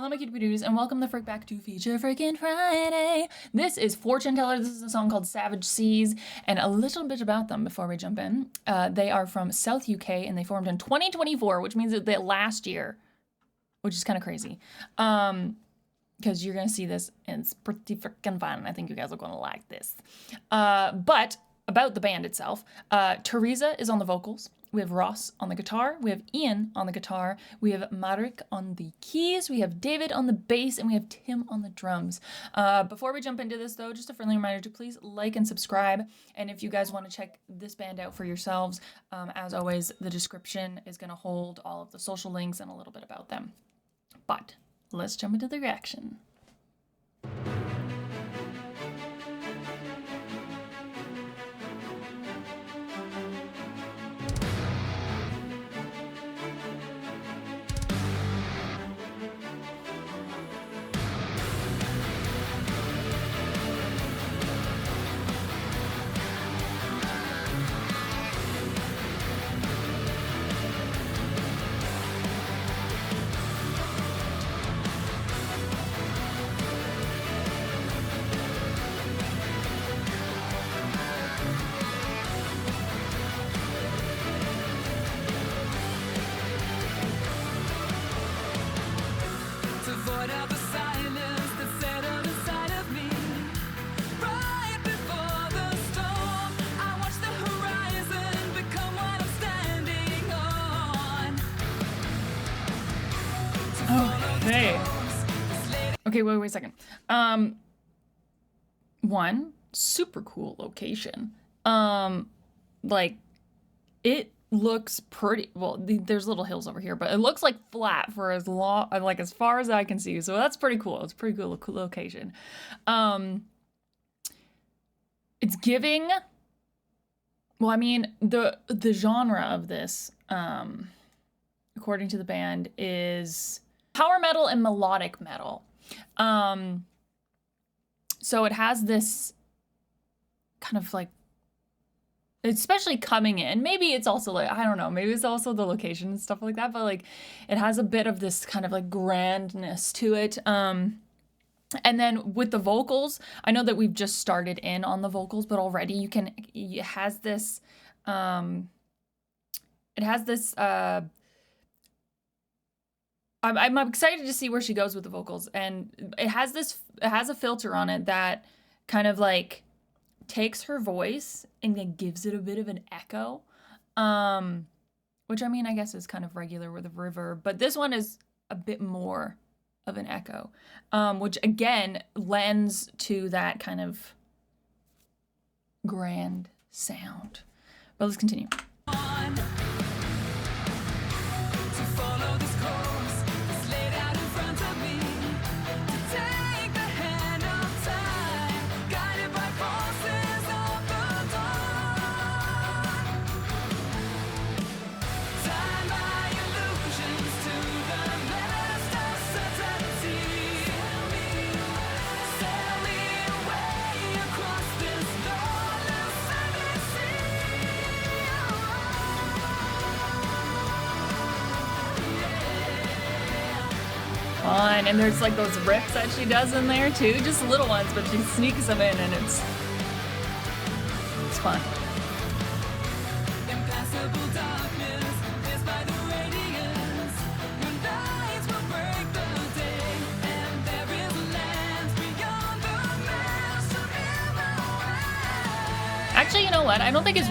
Hello, my cute dudes, and welcome the frick back to Feature Frickin' Friday. This is Fortune Teller. This is a song called Savage Seas, and a little bit about them before we jump in. They are from South UK, and they formed in 2024, which means that last year, which is kind of crazy. Because you're gonna see this, and it's pretty freaking fun, and I think you guys are gonna like this. But about the band itself, Theresa is on the vocals. We have Ross on the guitar, we have Ian on the guitar, we have Meyrick on the keys, we have David on the bass, and we have Tim on the drums. Before we jump into this though, just a friendly reminder to please like and subscribe, and if you guys want to check this band out for yourselves, as always, the description is going to hold all of the social links and a little bit about them. But let's jump into the reaction. Okay, wait a second. One, super cool location. Like, it looks pretty, well, there's little hills over here, but it looks like flat for as long, like as far as I can see. So that's pretty cool. It's a pretty cool location. It's giving, well, I mean, the genre of this, according to the band, is power metal and melodic metal. So it has this kind of like, especially coming in, maybe it's also like, I don't know, maybe it's also the location and stuff like that, but like it has a bit of this kind of like grandness to it. And then with the vocals, I know that we've just started in on the vocals, but already it has this, I'm excited to see where she goes with the vocals, and it has a filter on it that kind of like takes her voice and then gives it a bit of an echo, which I mean, I guess is kind of regular with a reverb, but this one is a bit more of an echo, which again lends to that kind of grand sound. But let's continue. Fun. And there's like those riffs that she does in there too, just little ones, but she sneaks them in and it's fun. Actually, you know what? I don't think it's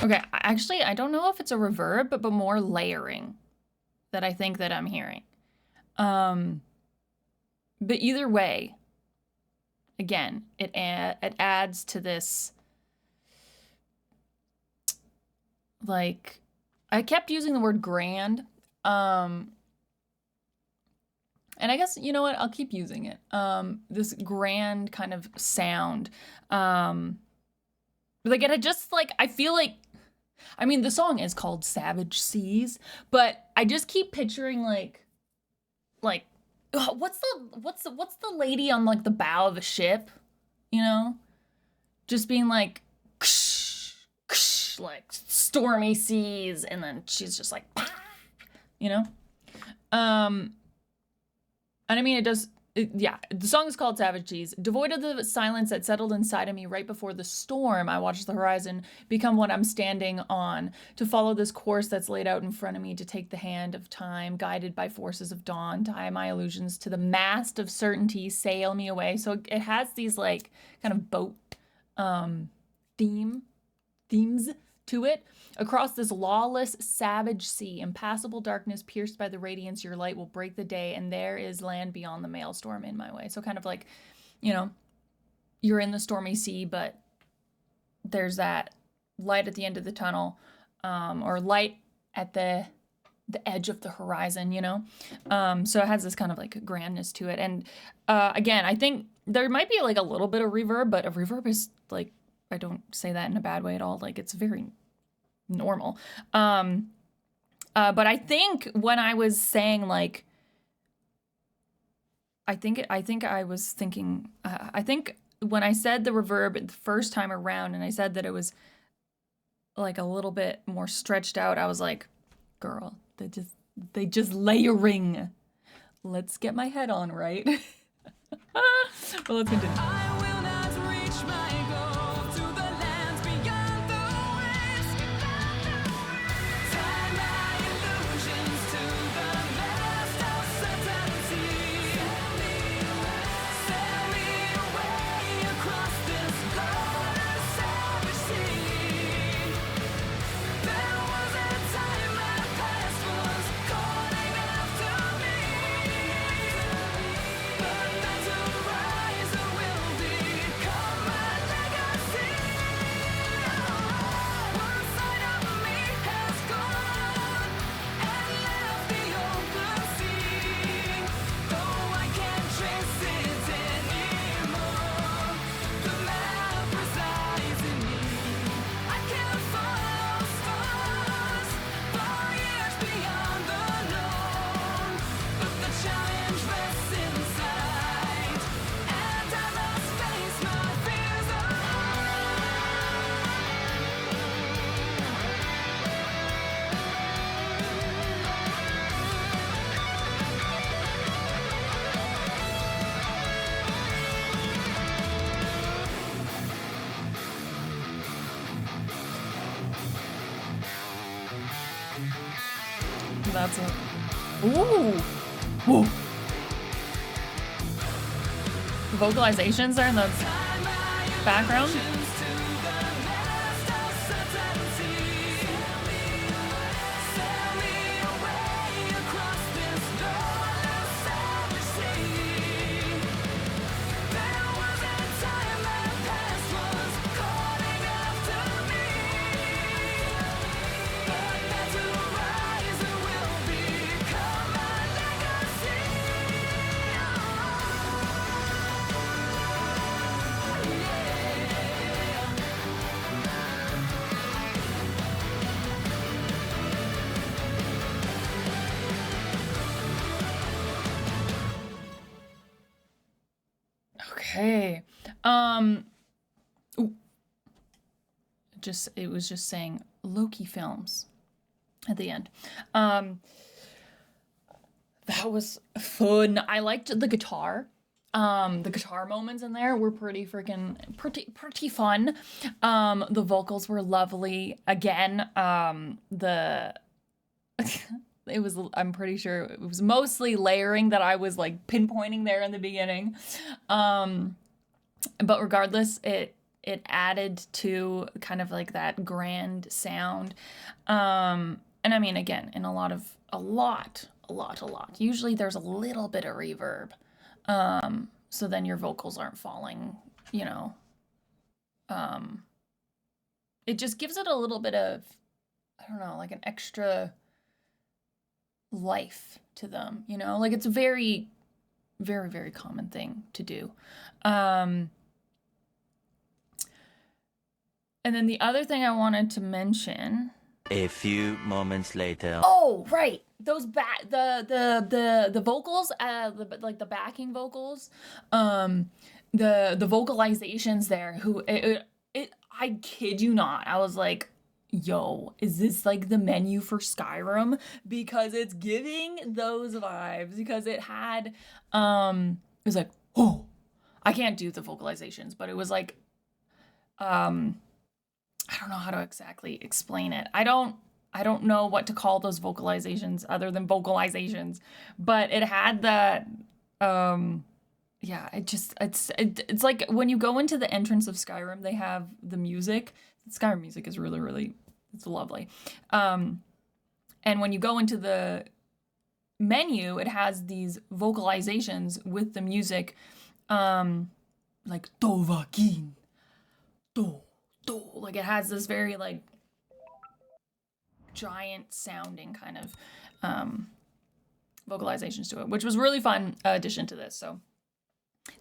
okay, actually, I don't know if it's a reverb, but more layering that I think that I'm hearing. But either way, again, it adds to this, like, I kept using the word grand, and I guess, you know what, I'll keep using it. This grand kind of sound. Like, it just, like, I feel like, I mean, the song is called Savage Seas, but I just keep picturing, like, like, what's the lady on like the bow of a ship, you know, just being like, like stormy seas, and then she's just like, you know, and I mean, yeah, the song is called Savage Seas. Devoid of the silence that settled inside of me right before the storm, I watched the horizon become what I'm standing on, to follow this course that's laid out in front of me, to take the hand of time, guided by forces of dawn, tie my illusions to the mast of certainty, sail me away. So it has these like kind of boat themes to it. Across this lawless, savage sea, impassable darkness pierced by the radiance, your light will break the day, and there is land beyond the maelstrom in my way. So kind of like, you know, you're in the stormy sea, but there's that light at the end of the tunnel, or light at the edge of the horizon, you know? So it has this kind of like grandness to it. And again, I think there might be like a little bit of reverb, but a reverb is like, I don't say that in a bad way at all. Like, it's very normal. But I think when I was saying like, I think when I said the reverb the first time around, and I said that it was like a little bit more stretched out, I was like, girl, they just layering. Let's get my head on right. Well, let's continue. I will not reach my goal to the lands beyond the waves. Tie my illusions to the mast of certainty. Sail me away across this glorious savage sea. There was a time my past was calling after me, but that's a rise that will become my legacy. One side of me has gone and left the open sea, though I can't trace it anymore. The map resides in me. I can follow stars for years beyond the known, but the challenge rests inside, and I must face my fears alone. That's it. Ooh. Whoa. The vocalizations are in the background. Okay. Ooh. It was just saying Loki films at the end. That was fun. I liked the guitar. The guitar moments in there were pretty fun. The vocals were lovely. Again, I'm pretty sure it was mostly layering that I was like pinpointing there in the beginning. But regardless, it added to kind of like that grand sound. And I mean, again, in a lot. Usually there's a little bit of reverb. So then your vocals aren't falling, you know. It just gives it a little bit of, I don't know, like an extra life to them, you know? Like, it's a very, very, very common thing to do. And then the other thing I wanted to mention A few moments later. Oh, right. Those the vocals, like the backing vocals, the vocalizations there. I kid you not. I was like, yo, is this like the menu for Skyrim? Because it's giving those vibes. Because it was like, oh, I can't do the vocalizations, but it was like, I don't know how to exactly explain it. I don't know what to call those vocalizations other than vocalizations, but it had that yeah, it's like when you go into the entrance of Skyrim, they have the music. Skyrim music is really it's lovely. And when you go into the menu, it has these vocalizations with the music like Dovahkiin, do do, like it has this very like giant sounding kind of vocalizations to it, which was really fun addition to this. So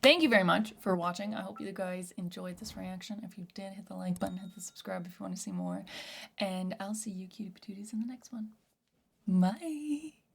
thank you very much for watching. I hope you guys enjoyed this reaction. If you did, hit the like button, hit the subscribe if you want to see more, and I'll see you cutie patooties in the next one. Bye.